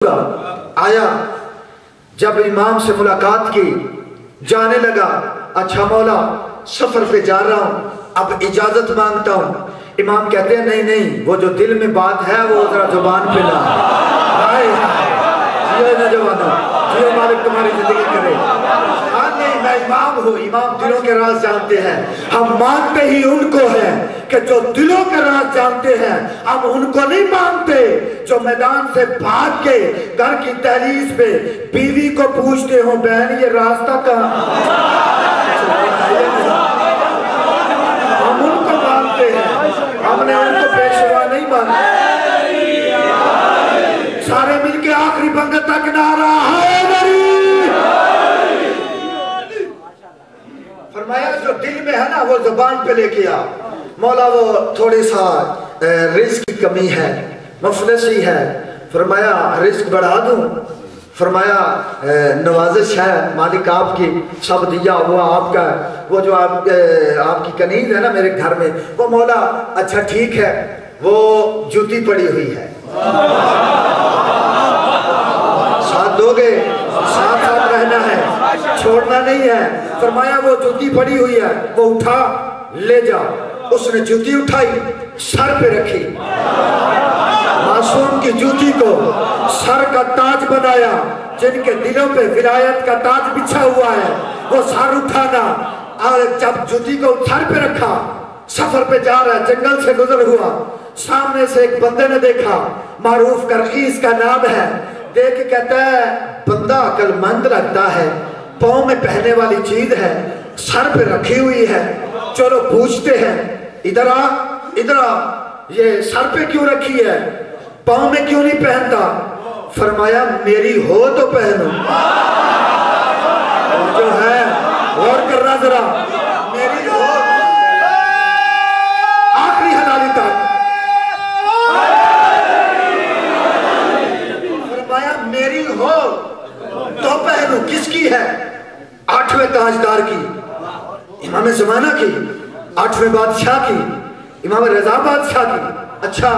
ہوا، آیا جب امام سے ملاقات کی، جانے لگا، اچھا مولا سفر پہ جا رہا ہوں، اب اجازت مانگتا ہوں۔ امام کہتے ہیں نہیں نہیں، وہ جو دل میں بات ہے وہ ذرا زبان پہ لا۔ جیو نوجوانوں، جیو مالک تمہاری زندگی کرے۔ ہاں نہیں، میں امام ہوں، امام دلوں کے راز جانتے ہیں۔ ہم مانتے ہی ان کو ہیں کہ جو دلوں کے راز جانتے ہیں، ہم ان کو نہیں مانتے جو میدان سے بھاگ کے گھر کی دہلیز پہ بیوی کو پوچھتے ہوں بہن یہ راستہ کہاں؟ ہم ان کو مانتے ہیں، ہم نے ان کو پیشوا نہیں مانا۔ سارے مل کے آخری بندے تک نعرہ حیدری۔ فرمایا جو دل میں ہے نا وہ زبان پہ لے کے آ۔ مولا وہ تھوڑی سا رزق کی کمی ہے، مفلسی ہے، فرمایا رزق بڑھا دوں؟ فرمایا نوازش ہے مالک آپ کی، سب دیا ہوا آپ کا، وہ جو آپ کی کنیز ہے نا میرے گھر میں، وہ مولا اچھا ٹھیک ہے، وہ جوتی پڑی ہوئی ہے، ساتھ دو گے؟ ساتھ ساتھ رہنا ہے، چھوڑنا نہیں ہے۔ فرمایا وہ جوتی پڑی ہوئی ہے، وہ اٹھا لے جا۔ اس نے جوتی اٹھائی، سر پہ رکھی، معصوم کی جوتی کو سر کا تاج بنایا۔ جن کے دلوں پہ ولایت کا تاج بچھا ہوا ہے وہ سر اٹھانا۔ جب جوتی کو سر پہ رکھا، سفر پہ جا رہا ہے، جنگل سے گزر ہوا، سامنے سے ایک بندے نے دیکھا، معروف کرخیس کا نام ہے، دیکھ کے کہتا ہے بندہ عقل مند لگتا ہے، پاؤں میں پہنے والی چیز ہے، سر پہ رکھی ہوئی ہے، چلو پوچھتے ہیں، ادھر آ ادھر آ، یہ سر پہ کیوں رکھی ہے، پاؤں میں کیوں نہیں پہنتا؟ فرمایا میری ہو تو پہنوں۔ جو ہے غور کرنا ذرا، میری ہو، آخری حلالی تک فرمایا میری ہو تو پہنوں۔ کس کی ہے؟ 8ویں تاجدار کی، امام زمانہ کی، 8ویں بادشاہ کی، امام رضا بادشاہ کی۔ اچھا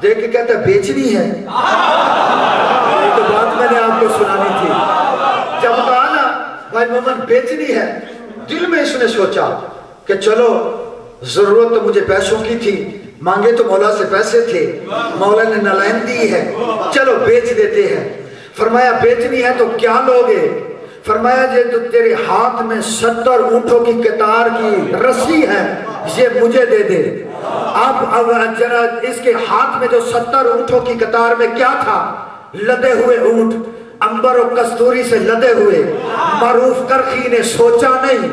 دیکھ کے کہتا ہے بیچنی ہے؟ یہ تو بات میں نے آپ کو سنانی تھی۔ جب کہا نا بھائی مومن بیچنی ہے، دل میں اس نے سوچا کہ چلو ضرورت تو مجھے پیسوں کی تھی، مانگے تو مولا سے پیسے تھے، مولا نے نالائن دی ہے، چلو بیچ دیتے ہیں۔ فرمایا بیچنی ہے تو کیا لوگے؟ فرمایا یہ تو تیرے ہاتھ میں 70 اونٹوں کی قطار کی رسی ہے، یہ مجھے دے دے۔ اب جرا اس کے ہاتھ میں جو 70 اونٹوں کی قطار میں کیا تھا؟ لدے ہوئے اونٹ، عنبر و کستوری سے لدے ہوئے۔ معروف کرخی نے سوچا نہیں،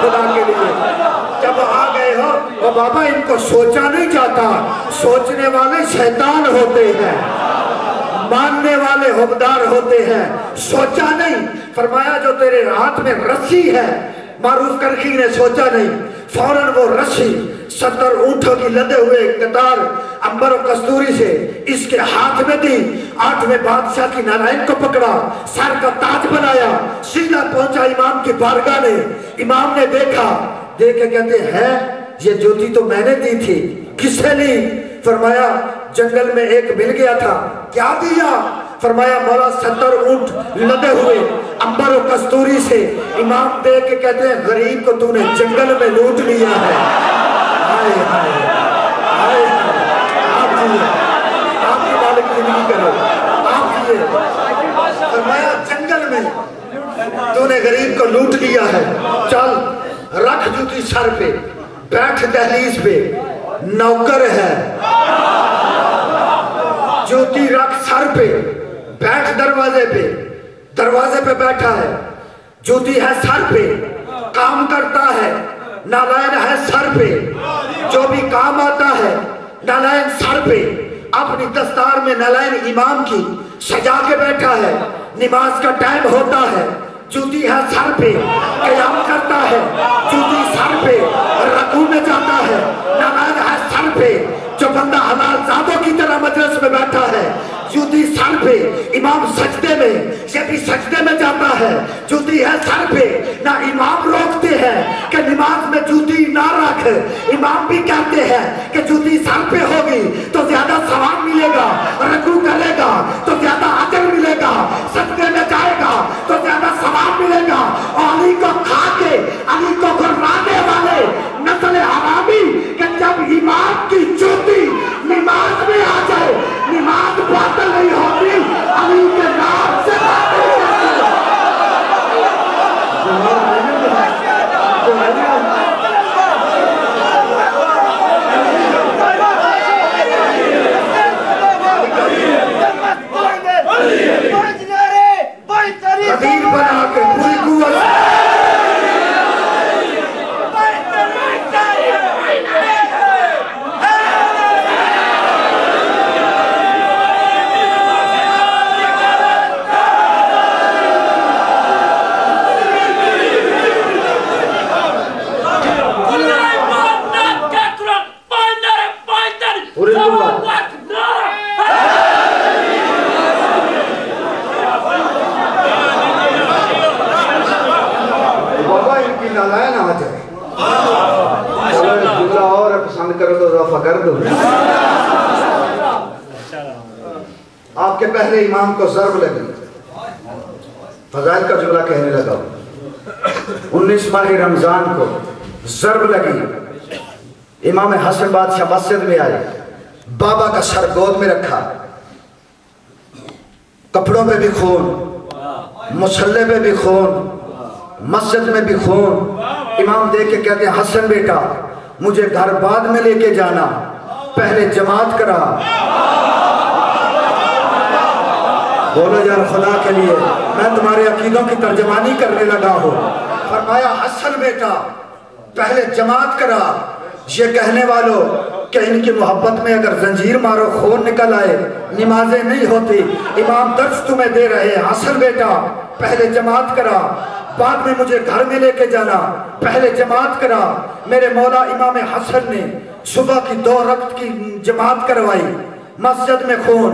خدا کے لیے جب آ گئے ہو وہ بابا ان کو سوچا نہیں جاتا، سوچنے والے شیطان ہوتے ہیں، ماننے والے حبدار ہوتے ہیں، سوچا نہیں۔ فرمایا جو تیرے ہاتھ میں رسی ہے، معروف کرخی نے سوچا نہیں، فوراً وہ رسی 70 اونٹوں کی لدے ہوئے قطار عنبر و کستوری سے اس کے ہاتھ میں دی۔ 8ویں بادشاہ کی نالائن کو پکڑا، سر کا تاج بنایا، سیدھا پہنچا امام کی بارگاہ نے۔ امام نے دیکھا، دیکھ کے کہتے ہیں یہ جوتی تو میں نے دی تھی، کس سے لی؟ فرمایا جنگل میں ایک مل گیا تھا، کیا دیا؟ فرمایا مولا 70 اونٹ لدے ہوئے عنبر و کستوری سے۔ امام دیکھ کے کہتے ہیں غریب کو تو نے جنگل میں لوٹ لیا ہے۔ آئے آئے آئے، آپ جیئے، آپ کی مالک زندگی کرو، آپ جیئے۔ فرمایا جنگل میں تو نے غریب کو لوٹ لیا ہے، چل رکھ جوتی سر پہ، بیٹھ دہلیز پہ، نوکر ہے، جوتی رکھ سر پہ، بیٹھ دروازے پہ بیٹھا ہے، جوتی ہے سر پہ، کام کرتا ہے، نالائن ہے سر پہ، جو بھی کام آتا ہے نالائن سر پہ، اپنی دستار میں نالائن امام کی سجا کے بیٹھا ہے، نماز کا ٹائم ہوتا ہے، جوتی ہے سر پہ، قیام کرتا ہے، جوتی سر پہ، رکوع میں جاتا ہے، نالائن ہے سر پہ۔ جو بندہ حلال زادوں کی طرح مجلس میں بیٹھا ہے، جوتی سر پہ، امام سجدے میں، یہ بھی سجدے میں جاتا ہے، جوتی ہے سر پہ، نہ امام روکتے ہیں کہ نماز میں جوتی نہ رکھ، امام بھی کہتے ہیں کہ جوتی سر پہ ہوگی تو زیادہ ثواب ملے گا، رکوع کرے گا تو زیادہ اجر ملے گا، سجدے میں جائے گا تو زیادہ ثواب ملے گا، اور علی کو کھا کے علی کو گھرانے والے نسل حرامی کہ جب امام کی جوتی نماز میں آ جائے نماز باطل نہیں ہوتی، علی کے نام سے باطل قدیم بنا کے پوری قوت آپ کے پہلے امام کو ضرب لگی، فضائل کا جملہ کہنے لگا، 19 ماہ رمضان کو ضرب لگی، امام حسن بادشاہ مسجد میں آئے، بابا کا سر گود میں رکھا، کپڑوں پہ بھی خون، مصلے پہ بھی خون، مسجد میں بھی خون، امام دیکھ کے کہتے ہیں حسن بیٹا مجھے گھر بعد میں لے کے جانا، پہلے جماعت کرا، بولو یار خدا کے لیے میں تمہارے عقیدوں کی ترجمانی کرنے لگا ہوں، فرمایا حسن بیٹا پہلے جماعت کرا، یہ کہنے والوں کہ ان کی محبت میں اگر زنجیر مارو خون نکل آئے نمازیں نہیں ہوتی، امام درس تمہیں دے رہے، حسن بیٹا پہلے جماعت کرا، بعد میں مجھے گھر میں لے کے جانا، پہلے جماعت کرا۔ میرے مولا امام حسن نے صبح کی 2 رکعت کی جماعت کروائی، مسجد میں خون،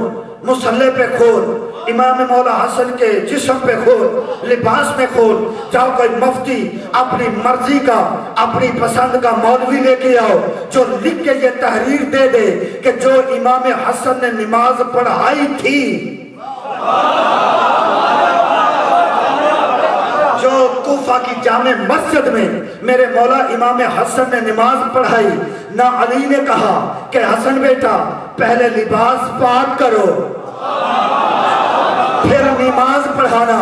مصلی پہ خون، امام مولا حسن کے جسم پہ خون، لباس میں خون، جاؤ کوئی مفتی اپنی مرضی کا اپنی پسند کا مولوی لے کے آؤ جو لکھ کے یہ تحریر دے دے کہ جو امام حسن نے نماز پڑھائی تھی، جو کوفہ کی جامع مسجد میں میرے مولا امام حسن نے نماز پڑھائی، نہ علی نے کہا کہ حسن بیٹا پہلے لباس پاک کرو پھر نماز پڑھانا،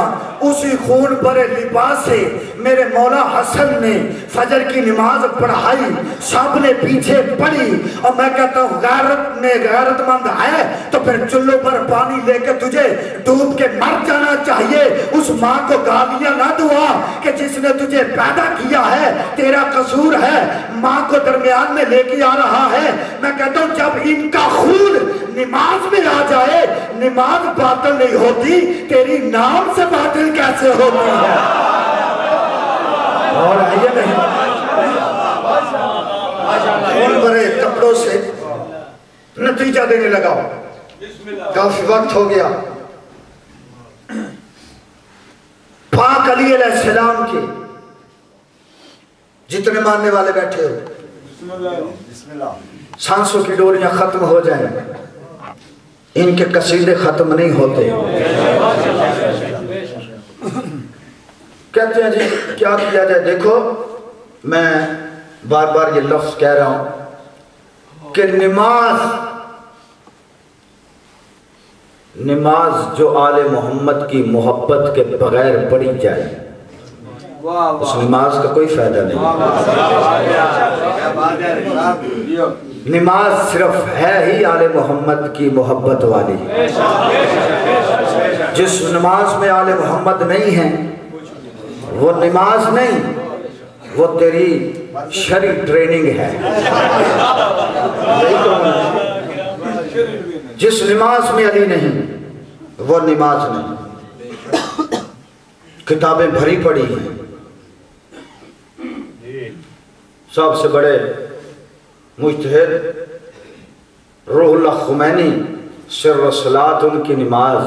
اسی خون بھرے لباس سے میرے مولا حسن نے فجر کی نماز پڑھائی، سب نے پیچھے پڑھی، اور میں کہتا ہوں غیرت میں غیرت مند ہے تو پھر چلو پر پانی لے کے تجھے ڈوب کے مر جانا چاہیے، اس ماں کو گالیاں نہ دعا کہ جس نے تجھے پیدا کیا ہے تیرا قصور ہے، ماں کو درمیان میں لے کے آ رہا ہے۔ میں کہتا ہوں جب ان کا خون نماز میں آ جائے نماز باطل نہیں ہوتی، تیری نام سے باطل کیسے ہوتی ہے؟ اور آئیے نہیں خون بھرے کپڑوں سے نتیجہ دینے لگا، کافی وقت ہو گیا، پاک علی علیہ السلام کی جتنے ماننے والے بیٹھے ہو سانسوں کی ڈوریاں ختم ہو جائیں، ان کے قصیدے ختم نہیں ہوتے، کہتے ہیں جی کیا کیا جائے؟ دیکھو میں بار بار یہ لفظ کہہ رہا ہوں کہ نماز جو آل محمد کی محبت کے بغیر پڑھی جائے اس نماز کا کوئی فائدہ نہیں۔ نماز صرف ہے ہی آل محمد کی محبت والی، جس نماز میں آل محمد نہیں ہے وہ نماز نہیں، وہ تیری شرعی ٹریننگ ہے۔ جس نماز میں علی نہیں وہ نماز نہیں۔ کتابیں بھری پڑی ہیں، سب سے بڑے مجتہد روح اللہ خمینی سر الصلاۃ ان کی نماز،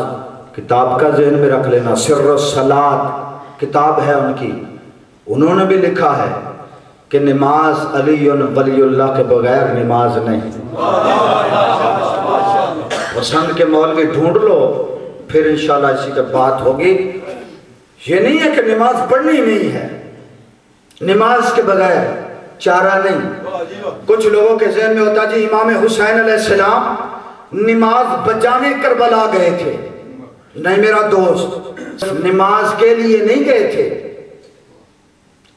کتاب کا ذہن میں رکھ لینا، سر الصلاۃ کتاب ہے ان کی، انہوں نے بھی لکھا ہے کہ نماز علی ولی اللہ کے بغیر نماز نہیں۔ پسند کے مولوی ڈھونڈ لو، پھر انشاءاللہ اسی کے بات ہوگی۔ یہ نہیں ہے کہ نماز پڑھنی نہیں ہے، نماز کے بغیر چارہ نہیں۔ کچھ لوگوں کے ذہن میں ہوتا جی امام حسین علیہ السلام نماز بچانے کربلا گئے تھے۔ نہیں میرا دوست، نماز کے لیے نہیں گئے تھے۔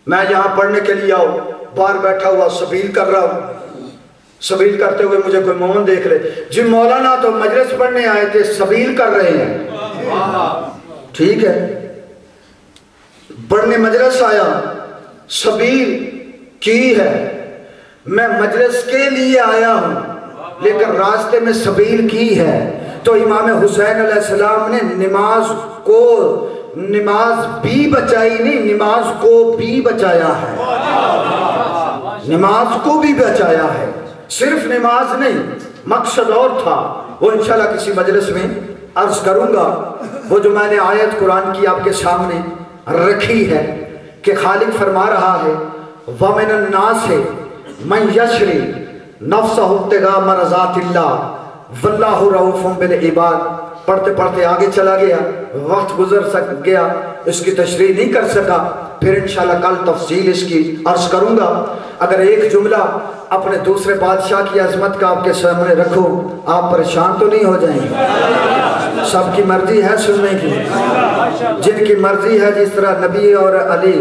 میں یہاں پڑھنے کے لیے آؤں، باہر بیٹھا ہوا سبیل کر رہا ہوں، سبیل کرتے ہوئے مجھے کوئی مومن دیکھ لے، جی مولانا تو مجلس پڑھنے آئے تھے، سبیل کر رہے ہیں۔ ٹھیک ہے، پڑھنے مجلس آیا، سبیل کی ہے، میں مجلس کے لیے آیا ہوں لیکن راستے میں سبیل کی ہے۔ تو امام حسین علیہ السلام نے نماز بھی بچائی نہیں، نماز کو بھی بچایا ہے، نماز کو بھی بچایا ہے، صرف نماز نہیں، مقصد اور تھا، وہ انشاءاللہ کسی مجلس میں عرض کروں گا۔ وہ جو میں نے آیت قرآن کی آپ کے سامنے رکھی ہے کہ خالق فرما رہا ہے وَمِنَ النَّاسِ مَنْ يَشْرِي نَفْسَهُ ابْتِغَاءَ مَرْضَاتِ اللَّهِ وَاللَّهُ رَءُوفٌ بِالْعِبَادِ۔ پڑھتے پڑھتے آگے چلا گیا، وقت گزر گیا، اس کی تشریح نہیں کر سکا، پھر انشاءاللہ کل تفصیل اس کی عرض کروں گا۔ اگر ایک جملہ اپنے دوسرے بادشاہ کی عظمت کا آپ کے سامنے رکھو، آپ پریشان تو نہیں ہو جائیں گے؟ سب کی مرضی ہے سننے کی، جن کی مرضی ہے، جس طرح نبی اور علی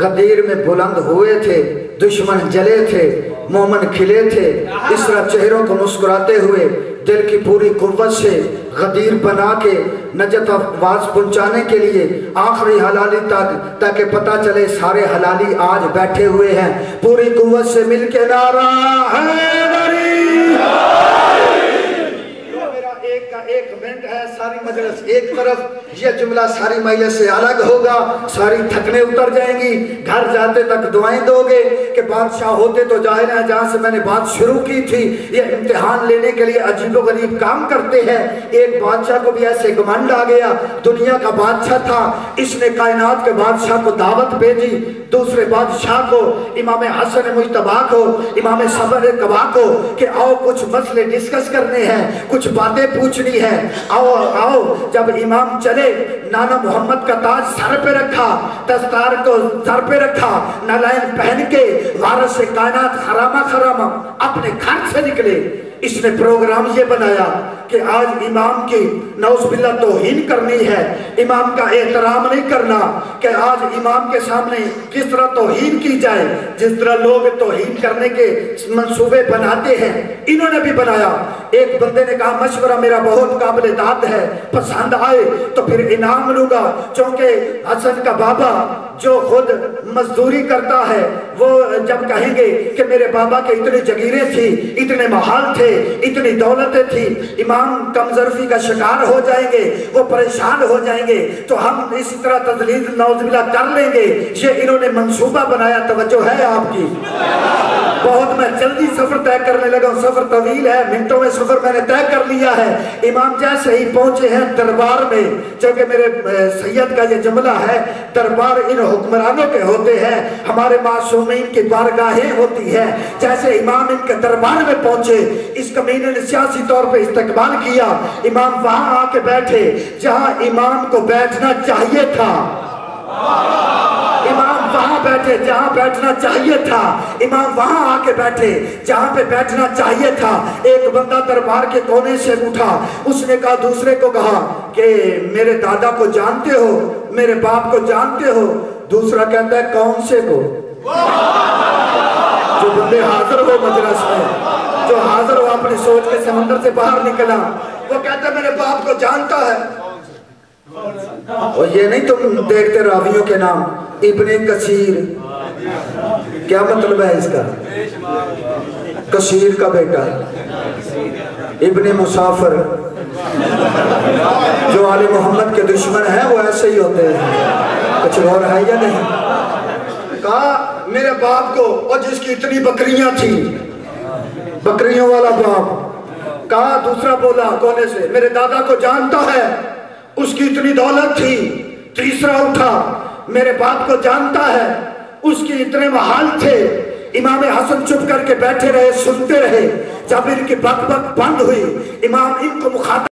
غدیر میں بلند ہوئے تھے، دشمن جلے تھے، مومن کھلے تھے، اس طرح چہروں کو مسکراتے ہوئے دل کی پوری قوت سے غدیر بنا کے نجات آواز پہنچانے کے لیے آخری حلالی تک، تاکہ پتہ چلے سارے حلالی آج بیٹھے ہوئے ہیں، پوری قوت سے مل کے نعرہ حیدری۔ ایک منٹ ہے، ساری مجلس ایک طرف، یہ جملہ ساری مجلس سے الگ ہوگا، ساری تھکنے اتر جائیں گی، گھر جاتے تک دعائیں دو گے کہ بادشاہ ہوتے تو ظاہر ہے جہاں سے میں نے بات شروع کی تھی، یہ امتحان لینے کے لیے عجیب و غریب کام کرتے ہیں۔ ایک بادشاہ کو بھی ایسے گمنڈ آ گیا، دنیا کا بادشاہ تھا، اس نے کائنات کے بادشاہ کو دعوت بھیجی، دوسرے بادشاہ کو، امام حسن مجتبیٰ کو، امام صبر کبا کو، کہ آؤ کچھ مسئلے ڈسکس کرنے ہیں، کچھ باتیں پوچھنی ہے، آؤ آؤ۔ جب امام چلے، نانا محمد کا تاج سر پہ رکھا، دستار کو سر پہ رکھا، نالائن پہن کے وارث کائنات خرامہ اپنے گھر سے نکلے۔ اس نے پروگرام یہ بنایا کہ آج امام کی نعوذ باللہ توہین کرنی ہے، امام کا احترام نہیں کرنا، کہ آج امام کے سامنے کس طرح توہین کی جائے، جس طرح لوگ توہین کرنے کے منصوبے بناتے ہیں، انہوں نے بھی بنایا۔ ایک بندے نے کہا مشورہ میرا بہت قابل داد ہے، پسند آئے تو پھر انعام لوں گا، چونکہ حسن کا بابا جو خود مزدوری کرتا ہے، وہ جب کہیں گے کہ میرے بابا کے اتنے جگیریں تھی، اتنے محال تھے، اتنی دولتیں تھی، امام کمزرفی کا شکار ہو جائیں گے، وہ پریشان ہو جائیں گے، تو ہم اسی طرح تذلیل نعوذ باللہ کر لیں گے۔ یہ انہوں نے منصوبہ بنایا، توجہ ہے آپ کی؟ بہت میں جلدی سفر طے کرنے لگا ہوں، سفر طویل ہے، منٹوں میں سفر میں نے طے کر لیا ہے۔ امام جیسے ہی پہنچے ہیں دربار میں، چونکہ میرے سید کا یہ جملہ ہے، دربار ان حکمرانوں کے ہوتے ہیں، ہمارے معصومین کی بارگاہیں ہوتی ہیں۔ جیسے امام ان کے دربار میں پہنچے، اس کمینے نے سیاسی طور پہ استقبال کیا، امام وہاں آ کے بیٹھے جہاں امام کو بیٹھنا چاہیے تھا، امام وہاں بیٹھے جہاں بیٹھنا چاہیے تھا، امام وہاں آ کے بیٹھے جہاں پہ بیٹھنا چاہیے تھا۔ ایک بندہ دربار کے کونے سے اٹھا، اس نے کہا دوسرے کو کہا کہ میرے دادا کو جانتے ہو، میرے باپ کو جانتے ہو؟ دوسرا کہتا ہے کون سے کو؟ جو بندے حاضر ہو مجلس میں، جو حاضر ہو اپنی سوچ کے سمندر سے باہر نکلا، وہ کہتا ہے میرے باپ کو جانتا ہے۔ اور یہ نہیں تم دیکھتے راویوں کے نام، ابن کثیر، کیا مطلب ہے اس کا؟ کثیر کا بیٹا، ابن مسافر، جو آل محمد کے دشمن ہیں وہ ایسے ہی ہوتے ہیں، کچھ اور ہے یا نہیں؟ کہا میرے باپ کو، اور جس کی اتنی بکریاں تھیں، بکریوں والا باپ، کہا دوسرا بولا کونے سے میرے دادا کو جانتا ہے، اس کی اتنی دولت تھی۔ تیسرا اٹھا میرے باپ کو جانتا ہے، اس کی اتنے محال تھے۔ امام حسن چپ کر کے بیٹھے رہے، سنتے رہے۔ جب ان کی بک بک بند ہوئی، امام ان کو مخاطب